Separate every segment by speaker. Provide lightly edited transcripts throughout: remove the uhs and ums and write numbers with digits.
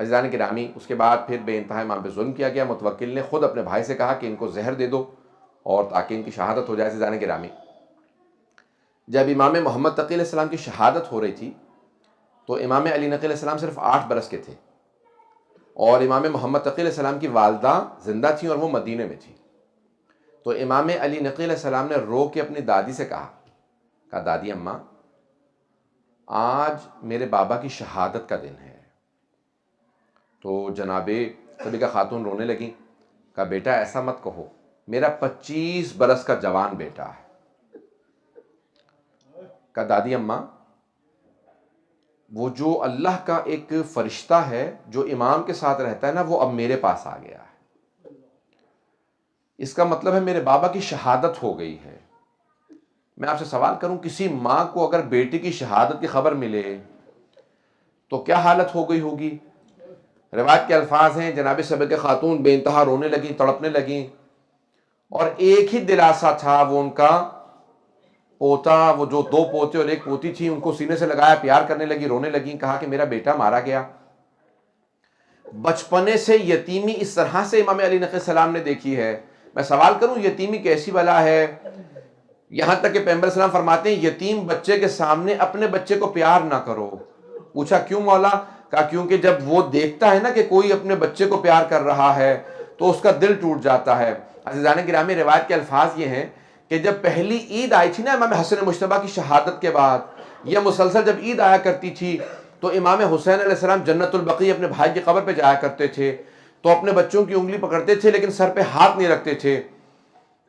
Speaker 1: عزیزان گرامی، اس کے بعد پھر بے انتہا امام پہ ظلم کیا گیا. متوکل نے خود اپنے بھائی سے کہا کہ ان کو زہر دے دو اور تاکہ ان کی شہادت ہو جائے. عزیزان گرامی، جب امام محمد تقی علیہ السلام کی شہادت ہو رہی تھی تو امام علی نقی علیہ السلام صرف 8 برس کے تھے، اور امام محمد تقی علیہ السلام کی والدہ زندہ تھیں اور وہ مدینے میں تھی. تو امام علی نقی علیہ السلام نے رو کے اپنی دادی سے کہا دادی اماں، آج میرے بابا کی شہادت کا دن ہے. تو جناب صدیقہ خاتون رونے لگیں. کہا بیٹا ایسا مت کہو، میرا 25 برس کا جوان بیٹا ہے. کہا دادی اماں، وہ جو اللہ کا ایک فرشتہ ہے جو امام کے ساتھ رہتا ہے نا، وہ اب میرے پاس آ گیا ہے. اس کا مطلب ہے میرے بابا کی شہادت ہو گئی ہے. میں آپ سے سوال کروں، کسی ماں کو اگر بیٹی کی شہادت کی خبر ملے تو کیا حالت ہو گئی ہوگی؟ روایت کے الفاظ ہیں، جناب صدیقہ خاتون بے انتہا رونے لگیں، تڑپنے لگیں، اور ایک ہی دلاسا تھا، وہ ان کا پوتا، وہ جو 2 پوتے اور 1 پوتی تھی، ان کو سینے سے لگایا، پیار کرنے لگی، رونے لگیں. کہا کہ میرا بیٹا مارا گیا. بچپنے سے یتیمی اس طرح سے امام علی نقی السلام نے دیکھی ہے. میں سوال کروں، یتیمی کیسی بلا ہے؟ یہاں تک کہ پیغمبر السلام فرماتے ہیں یتیم بچے کے سامنے اپنے بچے کو پیار نہ کرو. پوچھا کیوں مولا؟ کہا کیونکہ جب وہ دیکھتا ہے نا کہ کوئی اپنے بچے کو پیار کر رہا ہے تو اس کا دل ٹوٹ جاتا ہے. عزیزان گرامی، روایت کے الفاظ یہ ہیں کہ جب پہلی عید آئی تھی نا امام حسن مجتبیٰ کی شہادت کے بعد، یہ مسلسل جب عید آیا کرتی تھی تو امام حسین علیہ السلام جنت البقیع اپنے بھائی کی قبر پہ جایا کرتے تھے، تو اپنے بچوں کی انگلی پکڑتے تھے لیکن سر پہ ہاتھ نہیں رکھتے تھے.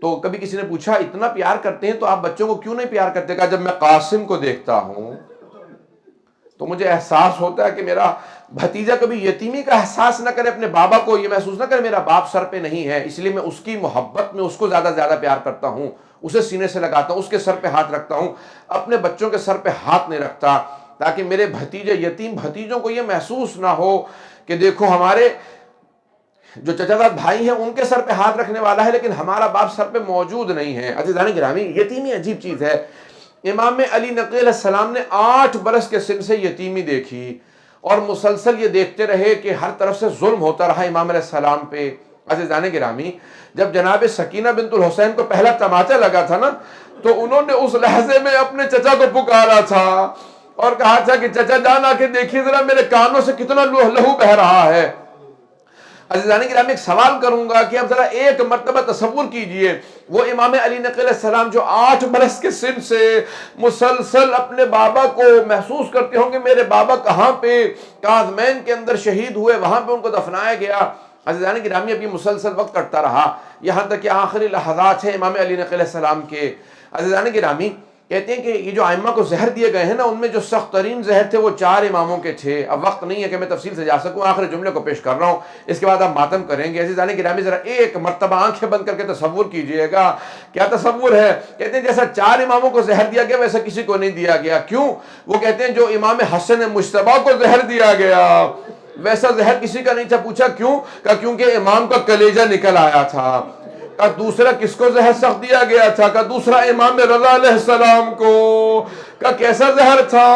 Speaker 1: تو کبھی کسی نے پوچھا اتنا پیار کرتے ہیں تو آپ بچوں کو کیوں نہیں پیار کرتے؟ کہا جب میں قاسم کو دیکھتا ہوں تو مجھے احساس ہوتا ہے کہ میرا بھتیجا کبھی یتیمی کا احساس نہ کرے، اپنے بابا کو یہ محسوس نہ کرے میرا باپ سر پہ نہیں ہے، اس لیے میں اس کی محبت میں اس کو زیادہ پیار کرتا ہوں، اسے سینے سے لگاتا ہوں، اس کے سر پہ ہاتھ رکھتا ہوں، اپنے بچوں کے سر پہ ہاتھ نہیں رکھتا، تاکہ میرے بھتیجے یتیم بھتیجوں کو یہ محسوس نہ ہو کہ دیکھو ہمارے جو چچا زاد بھائی ہیں ان کے سر پہ ہاتھ رکھنے والا ہے لیکن ہمارا باپ سر پہ موجود نہیں ہے. عزیزان گرامی، یتیمی عجیب چیز ہے. امام علی نقی علیہ السلام نے 8 برس کے سن سے یتیمی دیکھی اور مسلسل یہ دیکھتے رہے کہ ہر طرف سے ظلم ہوتا رہا امام علیہ السلام پہ. عزیزان گرامی، جب جناب سکینہ بنت الحسین کو پہلا تماچا لگا تھا نا تو انہوں نے اس لحظے میں اپنے چچا کو پکارا تھا اور کہا تھا کہ چچا جان آ کے دیکھیے ذرا میرے کانوں سے کتنا لہو بہ رہا ہے. عزیزان گرامی، ایک سوال کروں گا کہ اب ذرا ایک مرتبہ تصور کیجئے، وہ امام علی نقی علیہ السلام جو 8 برس کے سن سے مسلسل اپنے بابا کو محسوس کرتے ہوں کہ میرے بابا کہاں پہ کاظمین کے اندر شہید ہوئے، وہاں پہ ان کو دفنایا گیا. عزیزان گرامی، اب یہ مسلسل وقت کٹتا رہا یہاں تک کہ آخری لحظات ہیں امام علی نقی علیہ السلام کے. عزیزان گرامی، کہتے ہیں کہ یہ جو ائمہ کو زہر دیے گئے ہیں نا، ان میں جو سخت ترین زہر تھے وہ 4 اماموں کے تھے. اب وقت نہیں ہے کہ میں تفصیل سے جا سکوں، آخر جملے کو پیش کر رہا ہوں، اس کے بعد آپ ماتم کریں گے. عزیزان گرامی، ذرا ایک مرتبہ آنکھیں بند کر کے تصور کیجئے گا. کیا تصور ہے؟ کہتے ہیں جیسا 4 اماموں کو زہر دیا گیا ویسا کسی کو نہیں دیا گیا. کیوں؟ وہ کہتے ہیں جو امام حسن مجتبیٰ کو زہر دیا گیا ویسا زہر کسی کا نہیں تھا. پوچھا کیوں؟ کہا کیونکہ امام کا کلیجہ نکل آیا تھا. کہا دوسرا کس کو زہر سخت دیا گیا تھا؟ کہا دوسرا امام رضا علیہ السلام کو. کہا کیسا زہر تھا؟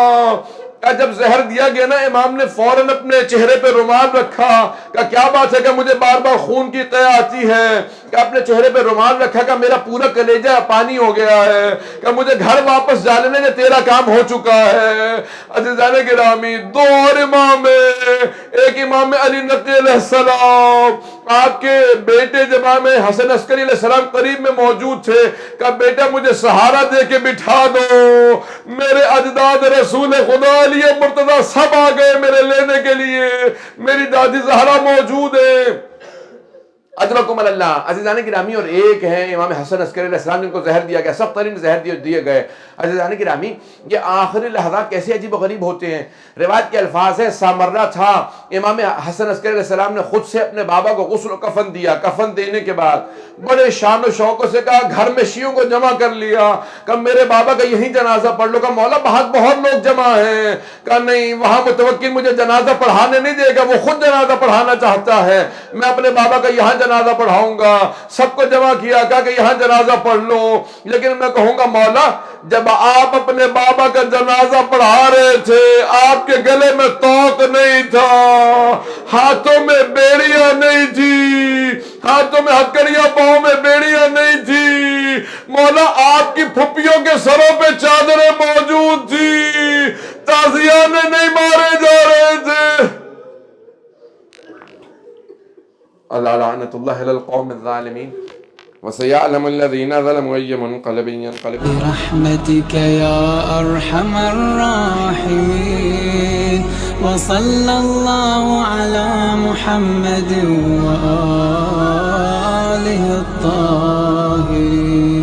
Speaker 1: کہا جب زہر دیا گیا نا امام نے فوراً اپنے چہرے پہ رومال رکھا. کہا کیا بات ہے؟ کہ مجھے بار بار خون کی قے آتی ہے. کہ اپنے چہرے پہ رومال رکھا. کہ میرا پورا کلیجہ پانی ہو گیا ہے. کہ مجھے گھر واپس جانے دے، تیرا کام ہو چکا ہے. عزیزان گرامی، 2 اور امام ہیں. ایک امام علی نقی علیہ السلام، آپ کے بیٹے جب امام حسن عسکری علیہ السلام قریب میں موجود تھے، کہا بیٹا مجھے سہارا دے کے بٹھا دو، میرے اجداد رسول خدا علی مرتضی سب آ گئے میرے لینے کے لیے، میری دادی زہرا موجود ہے. اجرکم اللہ. عزیزان گرامی، اور ایک ہیں امام حسن عسکری علیہ السلام جن کو زہر دیا گیا، سخت ترین زہر دیے گئے. عزیزان گرامی، یہ آخری لحظات کیسے عجیب و غریب ہوتے ہیں. روایت کے الفاظ ہیں سامرہ تھا، امام حسن عسکری علیہ السلام نے خود سے اپنے بابا کو غسل و کفن دیا. کفن دینے کے بعد بڑے شان و شوق سے کہا گھر میں شیعوں کو جمع کر لیا. کہا میرے بابا کا یہی جنازہ پڑھ لو. کہا مولا بہت لوگ جمع ہیں. کہا نہیں، وہاں متوکل مجھے جنازہ پڑھانے نہیں دے گا، وہ خود جنازہ پڑھانا چاہتا ہے، میں اپنے بابا کا یہاں جنازہ پڑھاؤں گا. سب کو جمع کیا، کہا کہ یہاں جنازہ پڑھ لو. لیکن میں کہوں گا مولا جب آپ اپنے بابا کا جنازہ پڑھا رہے تھے آپ کے گلے میں توق نہیں تھا، ہاتھوں میں بیڑیاں نہیں تھی، ہاتھوں میں ہتکڑیاں، پاؤں میں بیڑیاں نہیں تھی. مولا آپ کی پھپھیوں کے سروں پہ چادریں موجود تھی، تازیانے نہیں مارے جا رہے تھے. اللہ لعنت اللہ علی القوم الظالمین وسيعلم الذين ظلموا أي منقلب ينقلبون
Speaker 2: برحمتك يا أرحم الراحمين وصلى الله على محمد وآله الطاهرين.